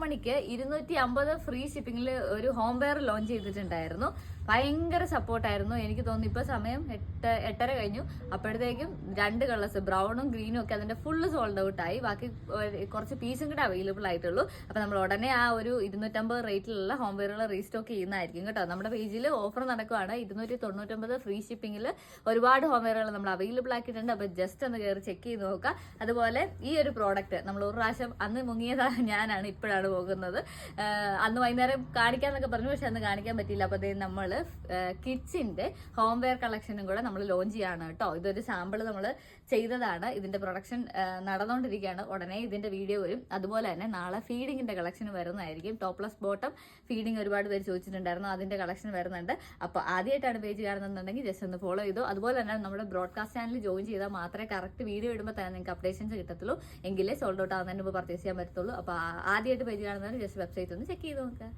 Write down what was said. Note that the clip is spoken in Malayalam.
മണിക്ക് 250 ഫ്രീ ഷിപ്പിംഗിൽ ഒരു ഹോം വെയർ ലോഞ്ച് ചെയ്തിട്ടുണ്ടായിരുന്നു. ഭയങ്കര സപ്പോർട്ടായിരുന്നു. എനിക്ക് തോന്നുന്നു ഇപ്പൊ സമയം 8:30 കഴിഞ്ഞു. അപ്പോഴത്തേക്കും 2 കളേഴ്സ് ബ്രൗണും ഗ്രീനും ഒക്കെ അതിന്റെ ഫുള്ള് സോൾഡ് ഔട്ട് ആയി. ബാക്കി കുറച്ച് പീസും കൂടെ അവൈലബിൾ ആയിട്ടുള്ളൂ. അപ്പൊ നമ്മൾ ഉടനെ ആ ഒരു 250 റേറ്റിലുള്ള ഹോം വെയറുകൾ റീസ്റ്റോക്ക് ചെയ്യുന്നതായിരിക്കും കേട്ടോ. നമ്മുടെ പേജിൽ ഓഫർ നടക്കുവാണ്. 299 ഫ്രീ ഷിപ്പിംഗിൽ ഒരുപാട് ഹോം വെയറുകൾ നമ്മൾ അവൈലബിൾ ആക്കിയിട്ടുണ്ട്. അപ്പൊ ജസ്റ്റ് ഒന്ന് കയറി ചെക്ക് ചെയ്ത് നോക്കുക. അതുപോലെ ഈ ഒരു പ്രോഡക്റ്റ് നമ്മൾ ഒരു പ്രാവശ്യം അന്ന് മുങ്ങിയതാണ് ഞാനാണ്, ഇപ്പോഴാണ് പോകുന്നത്. അന്ന് വൈകുന്നേരം കാണിക്കാന്നൊക്കെ പറഞ്ഞു, പക്ഷെ അന്ന് കാണിക്കാൻ പറ്റിയില്ല. അപ്പൊ നമ്മൾ കിഡ്സിന്റെ ഹോം വെയർ കളക്ഷനും കൂടെ നമ്മൾ ലോഞ്ച് ചെയ്യാണ് കേട്ടോ. ഇതൊരു സാമ്പിൾ നമ്മൾ ചെയ്തതാണ്. ഇതിന്റെ പ്രൊഡക്ഷൻ നടന്നുകൊണ്ടിരിക്കുകയാണ്. ഉടനെ ഇതിന്റെ വീഡിയോ വരും. അതുപോലെ തന്നെ നാളെ ഫീഡിങ്ങിന്റെ കളക്ഷൻ വരുന്നതായിരിക്കും. ടോപ്ലെസ് ബോട്ടം ഫീഡിങ് ഒരുപാട് പേര് ചോദിച്ചിട്ടുണ്ടായിരുന്നു, അതിന്റെ കളക്ഷൻ വരുന്നുണ്ട്. അപ്പോൾ ആദ്യമായിട്ടാണ് പേജ് കാണുന്നുണ്ടെങ്കിൽ ജസ്റ്റ് ഒന്ന് ഫോളോ ചെയ്തു. അതുപോലെ തന്നെ നമ്മുടെ ബ്രോഡ്കാസ്റ്റ് ചാനൽ ജോയിൻ ചെയ്താൽ മാത്രമേ കറക്റ്റ് വീഡിയോ ഇടുമ്പോൾ തന്നെ നിങ്ങൾക്ക് അപ്ഡേഷൻസ് കിട്ടത്തുള്ളൂ. എങ്കിലേ സോൾഡ് ഔട്ട് ആവുന്നതിന് മുമ്പ് പർച്ചേസ് ചെയ്യാൻ പറ്റത്തുള്ളൂ. അപ്പോൾ ആദ്യമായിട്ട് പേജ് കാണുന്നവർ ജസ്റ്റ് വെബ്സൈറ്റ് ഒന്ന് ചെക്ക് ചെയ്ത് നോക്കുക.